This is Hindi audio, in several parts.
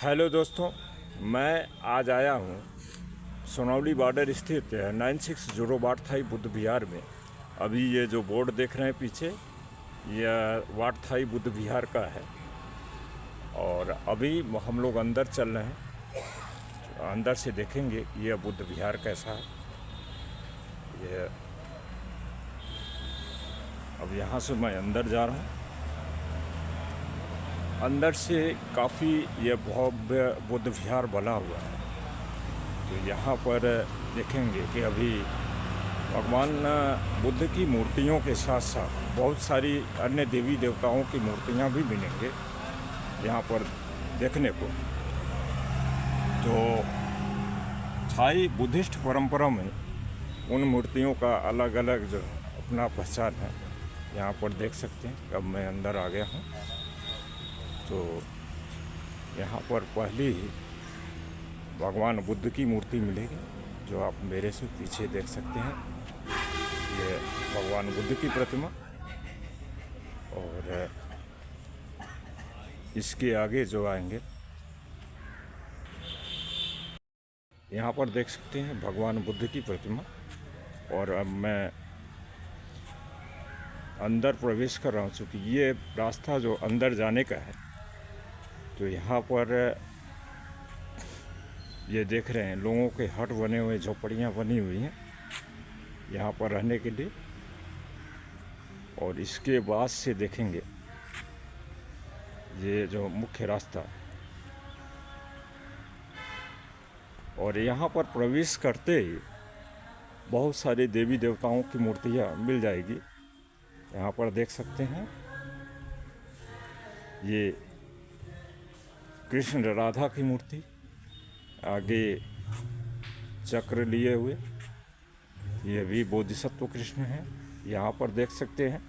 हेलो दोस्तों, मैं आज आया हूँ सोनौली बॉर्डर स्थित 9608 वाटथाई बुद्ध विहार में। अभी ये जो बोर्ड देख रहे हैं पीछे, यह वाटथाई बुद्ध विहार का है और अभी हम लोग अंदर चल रहे हैं। अंदर से देखेंगे यह बुद्ध विहार कैसा है। ये अब यहाँ से मैं अंदर जा रहा हूँ। अंदर से काफ़ी यह भव्य बुद्ध विहार बना हुआ है। तो यहाँ पर देखेंगे कि अभी भगवान बुद्ध की मूर्तियों के साथ साथ बहुत सारी अन्य देवी देवताओं की मूर्तियाँ भी मिलेंगे यहाँ पर देखने को। तो थाई बुद्धिस्ट परंपरा में उन मूर्तियों का अलग अलग जो अपना पहचान है, यहाँ पर देख सकते हैं। अब मैं अंदर आ गया हूँ तो यहाँ पर पहले ही भगवान बुद्ध की मूर्ति मिलेगी, जो आप मेरे से पीछे देख सकते हैं। ये भगवान बुद्ध की प्रतिमा और इसके आगे जो आएंगे यहाँ पर देख सकते हैं भगवान बुद्ध की प्रतिमा। और अब मैं अंदर प्रवेश कर रहा हूँ। चूँकि ये रास्ता जो अंदर जाने का है, तो यहाँ पर ये देख रहे हैं लोगों के हट बने हुए, झोपड़ियाँ बनी हुई हैं यहाँ पर रहने के लिए। और इसके बाद से देखेंगे ये जो मुख्य रास्ता, और यहाँ पर प्रवेश करते ही बहुत सारे देवी देवताओं की मूर्तियाँ मिल जाएगी। यहाँ पर देख सकते हैं ये कृष्ण राधा की मूर्ति, आगे चक्र लिए हुए, ये भी बोधिसत्व कृष्ण है। यहाँ पर देख सकते हैं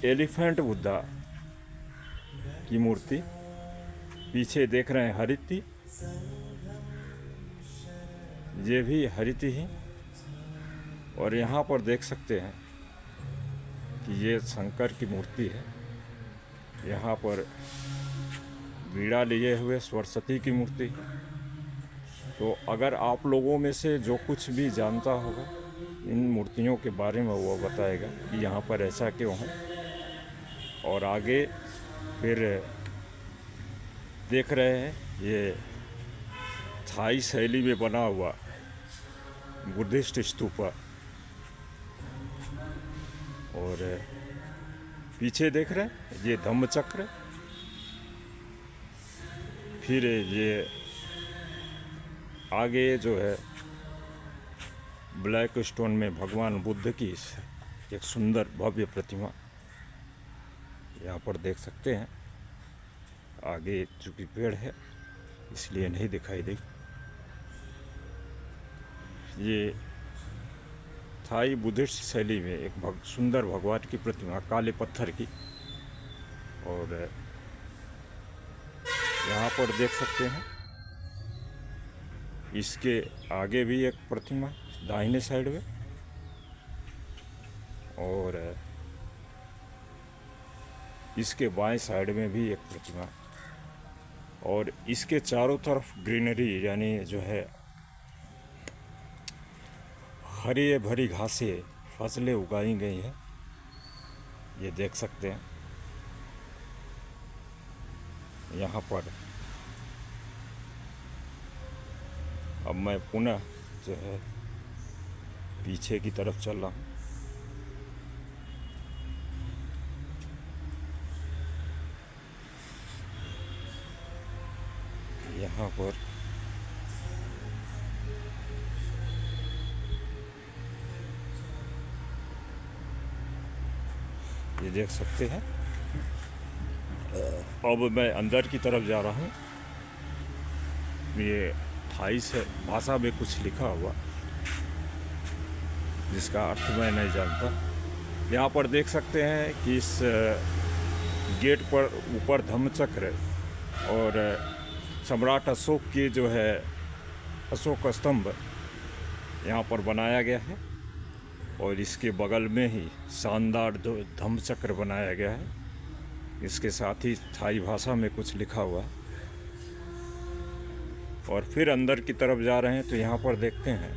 एलिफेंट बुद्धा की मूर्ति, पीछे देख रहे हैं हरिति, ये भी हरिति ही। और यहाँ पर देख सकते हैं कि ये शंकर की मूर्ति है। यहाँ पर वीणा लिए हुए सरस्वती की मूर्ति। तो अगर आप लोगों में से जो कुछ भी जानता होगा इन मूर्तियों के बारे में, वो बताएगा कि यहाँ पर ऐसा क्यों है। और आगे फिर देख रहे हैं ये थाई शैली में बना हुआ बुद्धिस्ट स्तूपा। और पीछे देख रहे हैं ये धम्मचक्र। फिर ये आगे जो है ब्लैक स्टोन में भगवान बुद्ध की एक सुंदर भव्य प्रतिमा यहाँ पर देख सकते हैं। आगे चूँकि पेड़ है इसलिए नहीं दिखाई देगी। ये थाई बुद्धिस्ट शैली में एक सुंदर भगवान की प्रतिमा, काले पत्थर की। और यहाँ पर देख सकते हैं इसके आगे भी एक प्रतिमा दाहिने साइड में, और इसके बाएं साइड में भी एक प्रतिमा। और इसके चारों तरफ ग्रीनरी, यानी जो है हरी भरी घासें, फसलें उगाई गई हैं, ये देख सकते हैं यहाँ पर। अब मैं पुनः जो है पीछे की तरफ चल रहा हूँ। यहाँ पर ये देख सकते हैं। अब मैं अंदर की तरफ जा रहा हूँ। ये थाई से भाषा में कुछ लिखा हुआ, जिसका अर्थ मैं नहीं जानता। यहाँ पर देख सकते हैं कि इस गेट पर ऊपर धम्मचक्र और सम्राट अशोक की जो है अशोक स्तंभ यहाँ पर बनाया गया है। और इसके बगल में ही शानदार धम्मचक्र बनाया गया है। इसके साथ ही थाई भाषा में कुछ लिखा हुआ है। और फिर अंदर की तरफ जा रहे हैं तो यहाँ पर देखते हैं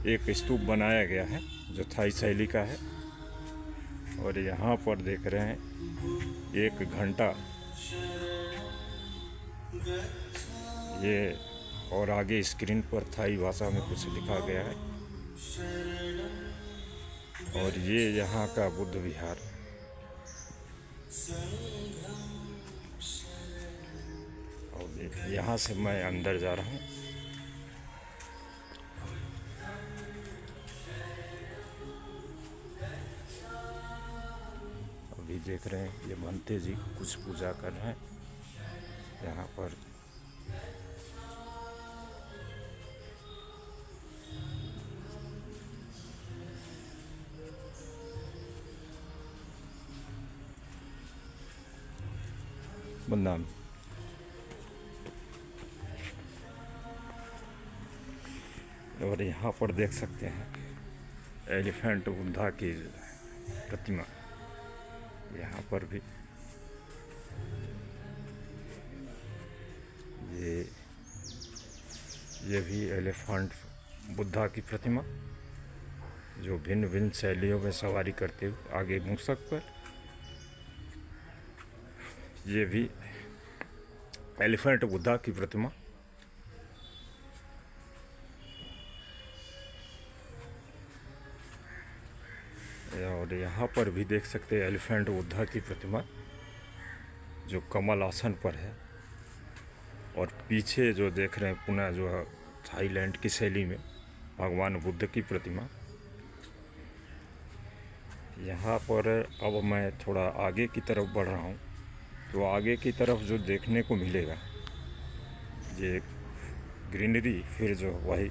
एक स्तूप बनाया गया है जो थाई शैली का है। और यहाँ पर देख रहे हैं एक घंटा, ये और आगे स्क्रीन पर थाई भाषा में कुछ लिखा गया है। और ये यहाँ का बुद्ध विहार। और यहाँ से मैं अंदर जा रहा हूँ। अभी देख रहे हैं ये भंते जी कुछ पूजा कर रहे हैं यहाँ पर। बंदाम और यहाँ पर देख सकते हैं एलिफेंट बुद्धा की प्रतिमा। यहाँ पर भी ये भी एलिफेंट बुद्धा की प्रतिमा जो भिन्न भिन्न शैलियों में सवारी करते हुए आगे मूसक पर। ये भी एलिफेंट बुद्धा की प्रतिमा। और यहाँ पर भी देख सकते हैं एलिफेंट बुद्धा की प्रतिमा जो कमल आसन पर है। और पीछे जो देख रहे हैं पुनः जो है थाईलैंड की शैली में भगवान बुद्ध की प्रतिमा। यहाँ पर अब मैं थोड़ा आगे की तरफ बढ़ रहा हूँ तो आगे की तरफ जो देखने को मिलेगा ये ग्रीनरी, फिर जो वही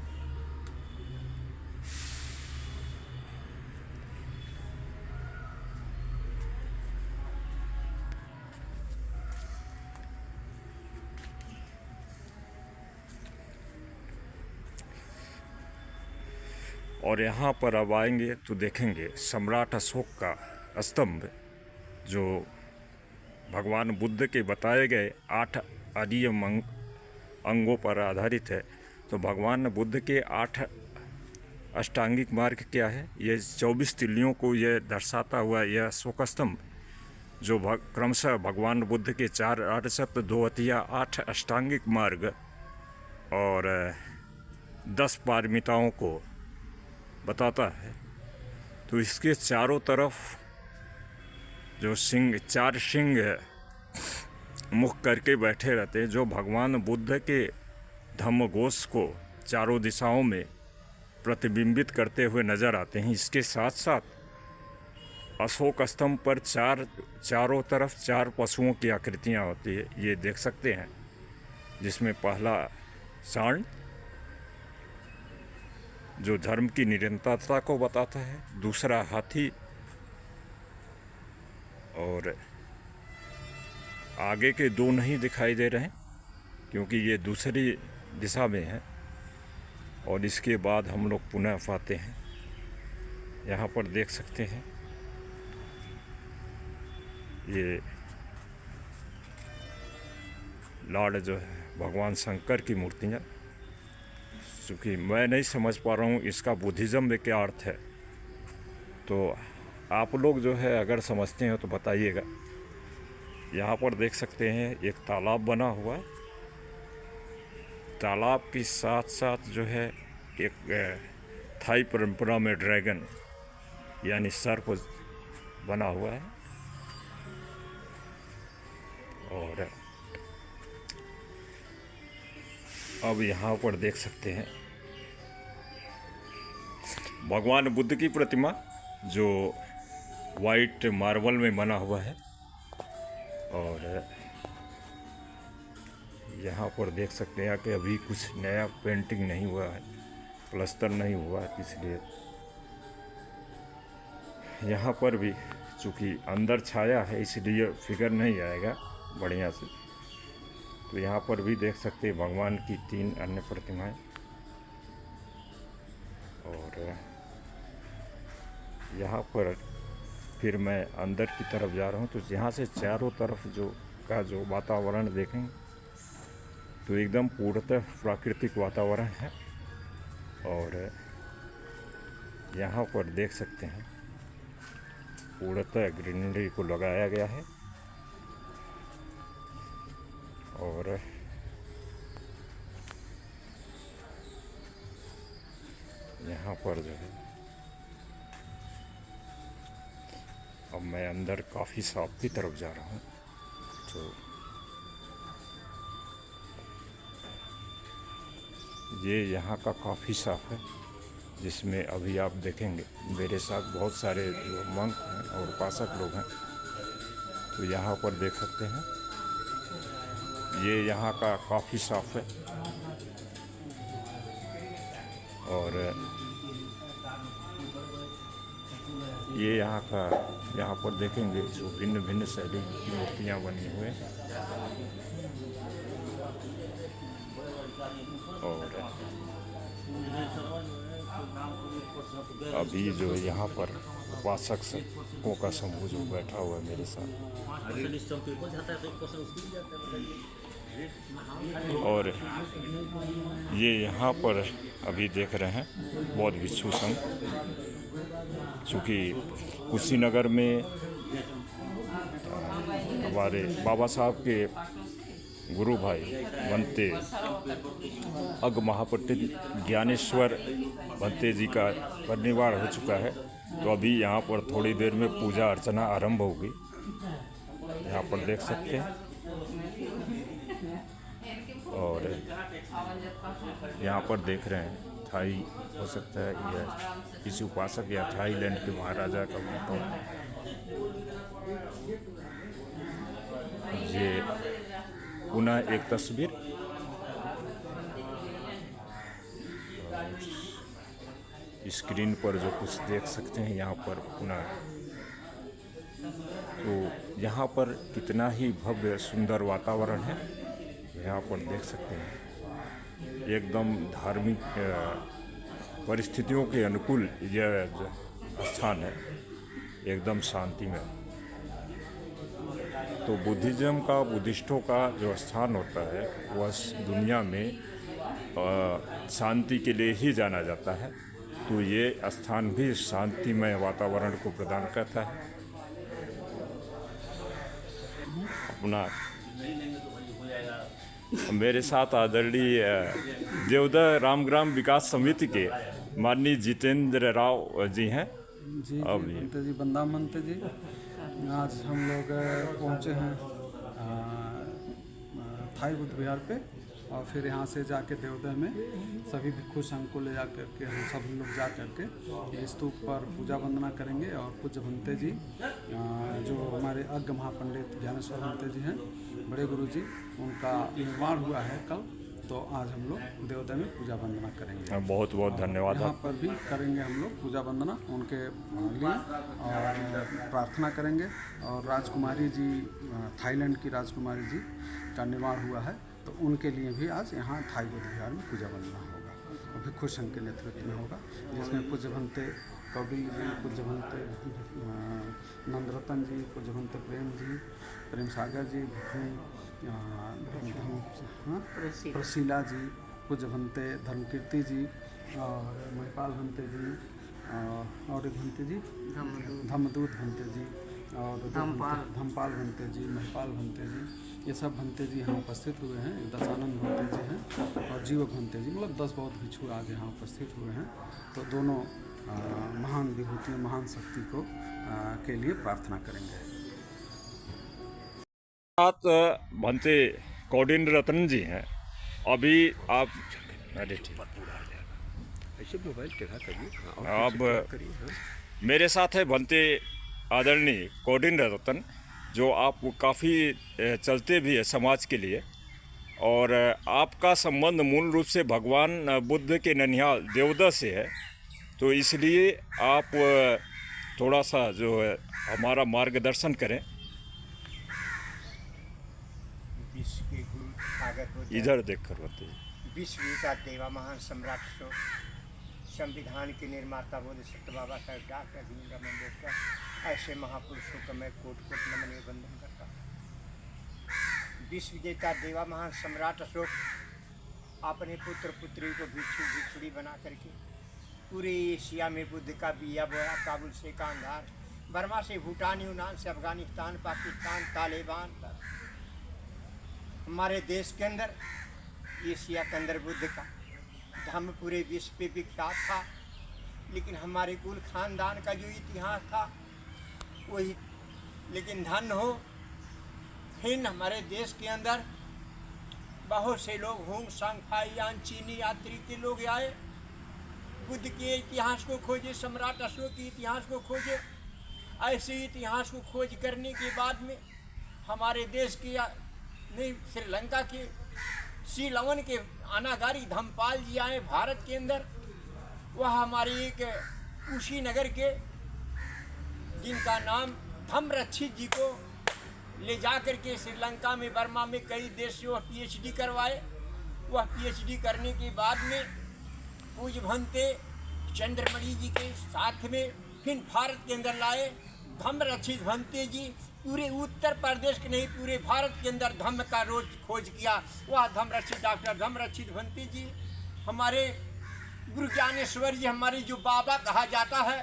और यहाँ पर अब आएंगे तो देखेंगे सम्राट अशोक का स्तंभ जो भगवान बुद्ध के बताए गए 8 आर्य अंगों पर आधारित है। तो भगवान बुद्ध के 8 अष्टांगिक मार्ग क्या है, ये 24 तिल्लियों को ये दर्शाता हुआ यह अशोक स्तंभ जो क्रमशः भगवान बुद्ध के 4 आर्य सप्त 2 अतिया 8 अष्टांगिक मार्ग और 10 पारमिताओं को बताता है। तो इसके चारों तरफ जो सिंह 4 सिंह मुख करके बैठे रहते हैं जो भगवान बुद्ध के धम्मघोष को चारों दिशाओं में प्रतिबिंबित करते हुए नजर आते हैं। इसके साथ साथ अशोक स्तंभ पर चारों तरफ 4 पशुओं की आकृतियां होती है, ये देख सकते हैं। जिसमें पहला सांड जो धर्म की निरंतरता को बताता है, दूसरा हाथी और आगे के 2 नहीं दिखाई दे रहे हैं क्योंकि ये दूसरी दिशा में है। और इसके बाद हम लोग पुनः पाते हैं, यहाँ पर देख सकते हैं ये लॉर्ड जो है भगवान शंकर की मूर्तियाँ। चूँकि मैं नहीं समझ पा रहा हूँ इसका बुद्धिज़्म में क्या अर्थ है, तो आप लोग जो है अगर समझते हैं तो बताइएगा। यहाँ पर देख सकते हैं एक तालाब बना हुआ है। तालाब के साथ साथ जो है एक थाई परंपरा में ड्रैगन यानी सर्प बना हुआ है। और अब यहाँ पर देख सकते हैं भगवान बुद्ध की प्रतिमा जो वाइट मार्बल में बना हुआ है। और यहाँ पर देख सकते हैं कि अभी कुछ नया पेंटिंग नहीं हुआ है, प्लस्तर नहीं हुआ है, इसलिए यहाँ पर भी चूँकि अंदर छाया है इसलिए फिगर नहीं आएगा बढ़िया से। तो यहाँ पर भी देख सकते हैं भगवान की 3 अन्य प्रतिमाएं। और यहाँ पर फिर मैं अंदर की तरफ जा रहा हूँ तो यहाँ से चारों तरफ जो वातावरण देखेंगे तो एकदम पूर्णतः प्राकृतिक वातावरण है। और यहाँ पर देख सकते हैं पूर्णतः ग्रीनरी को लगाया गया है। और यहाँ पर जो है, अब मैं अंदर कॉफ़ी शॉप की तरफ जा रहा हूँ। तो ये यहाँ का कॉफ़ी शॉप है, जिसमें अभी आप देखेंगे मेरे साथ बहुत सारे जो मंक हैं और उपासक लोग हैं। तो यहाँ पर देख सकते हैं ये यहाँ का कॉफ़ी शॉप है। और ये यहाँ पर देखेंगे जो भिन्न भिन्न शैली की मूर्तियाँ बनी हुई हैं। और अभी जो यहाँ पर उपासक सबों का समूह जो बैठा हुआ है मेरे साथ, और ये यहाँ पर अभी देख रहे हैं बौद्ध भिक्षु संघ, चूँकि कुशीनगर में हमारे बाबा साहब के गुरु भाई भंते अग महापंडित ज्ञानेश्वर भंते जी का परिनिर्वाण हो चुका है। तो अभी यहाँ पर थोड़ी देर में पूजा अर्चना आरंभ होगी। यहाँ पर देख सकते हैं। और यहाँ पर देख रहे हैं थाई, हो सकता है यह किसी उपासक या थाईलैंड के महाराजा का फोटो है। ये पुनः एक तस्वीर। स्क्रीन पर जो कुछ देख सकते हैं यहाँ पर पुनः, तो यहाँ पर कितना ही भव्य सुंदर वातावरण है। यहाँ पर देख सकते हैं एकदम धार्मिक परिस्थितियों के अनुकूल यह स्थान है, एकदम शांति में। तो बुद्धिज़्म का, बुद्धिस्टों का जो स्थान होता है वह दुनिया में शांति के लिए ही जाना जाता है। तो ये स्थान भी शांतिमय वातावरण को प्रदान करता है। अपना मेरे साथ आदरणीय देवदा रामग्राम विकास समिति के माननीय जितेंद्र राव जी हैं। जी मंत्री जी, बंदा मंत्री जी, आज हम लोग पहुँचे हैं थाई बुद्ध विहार पे, और फिर यहाँ से जाके देवदा में सभी भिक्षु संघ को ले जा करके हम सब लोग जा करके स्तूप पर पूजा वंदना करेंगे। और पूज्य भंते जी जो हमारे अज्ञ महापंडित ज्ञानेश्वर भंते जी हैं, बड़े गुरु जी, उनका निर्वाण हुआ है कल। तो आज हम लोग देवदा में पूजा वंदना करेंगे। बहुत बहुत धन्यवाद। यहाँ पर भी करेंगे हम लोग पूजा वंदना उनके लिए, और प्रार्थना करेंगे। और राजकुमारी जी, थाईलैंड की राजकुमारी जी का निर्वाण हुआ है, तो उनके लिए भी आज यहाँ थाई बुद्ध विहार में पूजा वंदना होगा, और भिक्षु संघ के नेतृत्व में होगा, जिसमें पूज्य भंते कौडिल्य जी, पूज्य भंते नंदरतन जी, पूज्य भंते प्रेम जी, प्रेम सागर जी, प्रसीला जी, पूज्य भंते धर्मकीर्ति जी, और महिपाल भंते जी, और एक भंते जी धम्मदूत भंते जी, और धमपाल भंते जी, महिपाल भंते जी, ये सब भंते जी यहाँ उपस्थित हुए हैं। दशानंद भंते जी हैं और जीव भंते जी, मतलब 10 बौद्ध भिक्षु आज यहाँ उपस्थित हुए हैं। तो दोनों महान विभूति, महान शक्ति को के लिए प्रार्थना करेंगे। साथ भंते कौडिल्य रत्न जी हैं। अभी आप अब मेरे साथ है भंते आदरणीय कौडिल्य रत्न, जो आप काफ़ी चलते भी है समाज के लिए, और आपका संबंध मूल रूप से भगवान बुद्ध के ननिहाल देवदा से है। तो इसलिए आप थोड़ा सा जो है हमारा मार्गदर्शन करें। विश्व के गुरु आगत हो, इधर देख कर बताइए। विश्व का देवा महान सम्राट सो, संविधान के निर्माता बोधिसत्व बाबा साहब डॉक्टर भीमराव अम्बेडकर, ऐसे महापुरुषों का मैं कोट कोट नमन वंदन करता हूँ। विश्व विजेता देवा महान सम्राट अशोक अपने पुत्र पुत्री को भिक्षु भिक्षुड़ी बना करके पूरे एशिया में बुद्ध का बिया बोया। काबुल से कांधार, बर्मा से भूटान, यूनान से अफगानिस्तान, पाकिस्तान, तालिबान तक हमारे देश के अंदर, एशिया के अंदर बुद्ध का धर्म पूरे विश्व पे विख्यात था। लेकिन हमारे कुल खानदान का जो इतिहास था वही, लेकिन धन हो हिंद हमारे देश के अंदर बहुत से लोग होंग सांगफाइयान चीनी यात्री के लोग आए, बुद्ध के इतिहास को खोजे, सम्राट अशोक के इतिहास को खोजे। ऐसे इतिहास को खोज करने के बाद में हमारे देश के नहीं, श्रीलंका के श्रीलवन के अनागारी धम्मपाल जी आए भारत के अंदर। वह हमारे एक कुशीनगर के, जिनका नाम धम्मरक्षित जी को ले जा कर के श्रीलंका में, बर्मा में कई देश से वह पीएचडी करवाए। वह पीएचडी करने के बाद में पूज्य भंते चंद्रमणि जी के साथ में फिर भारत के अंदर लाए। धम्मरक्षित भंते जी पूरे उत्तर प्रदेश के नहीं, पूरे भारत के अंदर धम्म का रोज खोज किया। वह धम्मरक्षित डॉक्टर धम्मरक्षित भंते जी हमारे गुरु ज्ञानेश्वर जी, हमारे जो बाबा कहा जाता है,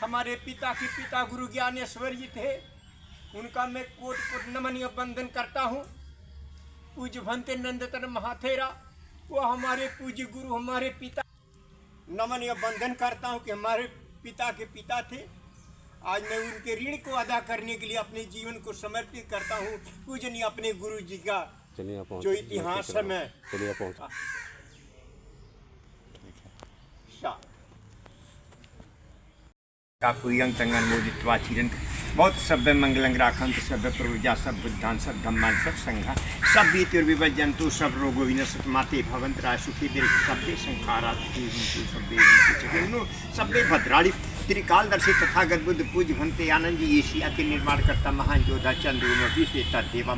हमारे पिता के पिता गुरु ज्ञानेश्वर जी थे। उनका मैं कोट कोट नमन वंदन करता हूँ। पूज्य भंते नंदतन महाथेरा, वो हमारे पूज्य गुरु, हमारे पिता, नमन वंदन करता हूँ कि हमारे पिता के पिता थे। आज मैं उनके ऋण को अदा करने के लिए अपने जीवन को समर्पित करता हूँ। पूजनीय अपने गुरु जी का जो इतिहास है, मैं काकुयं तंगन मोदित्वा चिरन बहुत सभ्य मंगलंग राखंत सभ्य प्रभुजा सब बुद्धान सब धम्मान सब संघा सब बीतिर विभजंतु सब रोगो विनशत माते भवंत राय सुखी दीर्घ सभ्य संखारा सभ्य भद्राणी त्रिकालदर्शी तथागत बुद्ध पूज्य भंते आनंद जी एशिया के निर्माण करता महान योद्धा चंद्रमा देवा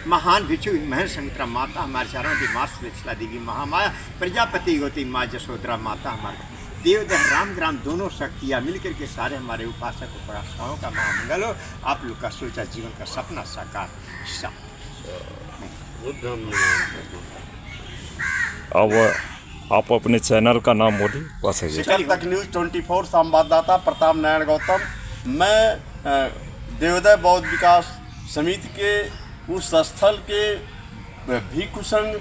महान भिक्षु महर संगत्रा माता हमारे चारों देवी माँ सुलक्षला देवी महामाया प्रजापति होती माँ जसोदरा माता हमारे देवदह राम ग्राम दोनों शक्तियाँ मिलकर के सारे हमारे उपासक उपासनाओं का महामंगल हो। आप लोग का सोचा जीवन का सपना साकार। अब आप अपने चैनल का नाम बोलिए। शिखर तक न्यूज़ 24 संवाददाता प्रताप नारायण गौतम। मैं देवोदय बौद्ध विकास समिति के उस स्थल के भिक्षु संघ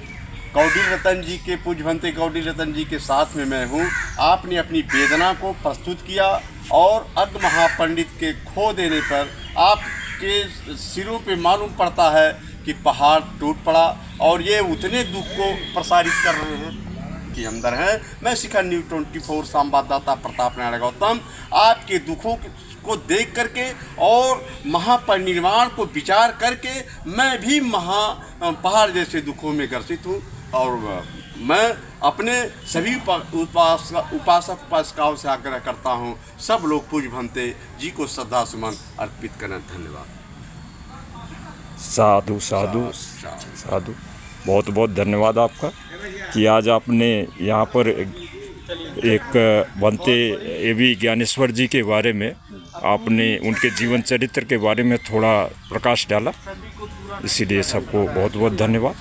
कौडिल रतन जी के, पूज्य भंते कौडिल रतन जी के साथ में मैं हूँ। आपने अपनी वेदना को प्रस्तुत किया और अग्र महापंडित के खो देने पर आपके सिरों पे मालूम पड़ता है कि पहाड़ टूट पड़ा और ये उतने दुख को प्रसारित कर रहे हैं कि अंदर हैं। मैं शिखर न्यूज़ 24 संवाददाता प्रताप नारायण गौतम आपके दुखों को देख करके और महापरिनिर्वाण को विचार करके मैं भी पहाड़ जैसे दुखों में ग्रसित हूँ। और मैं अपने सभी उपासक उपासिकाओं से आग्रह करता हूँ, सब लोग पूज्य भंते जी को श्रद्धा सुमन अर्पित करें। धन्यवाद। साधु साधु साधु, बहुत बहुत धन्यवाद आपका कि आज आपने यहाँ पर एक भंते एवी ज्ञानेश्वर जी के बारे में आपने उनके जीवन चरित्र के बारे में थोड़ा प्रकाश डाला। इसीलिए सबको बहुत बहुत धन्यवाद।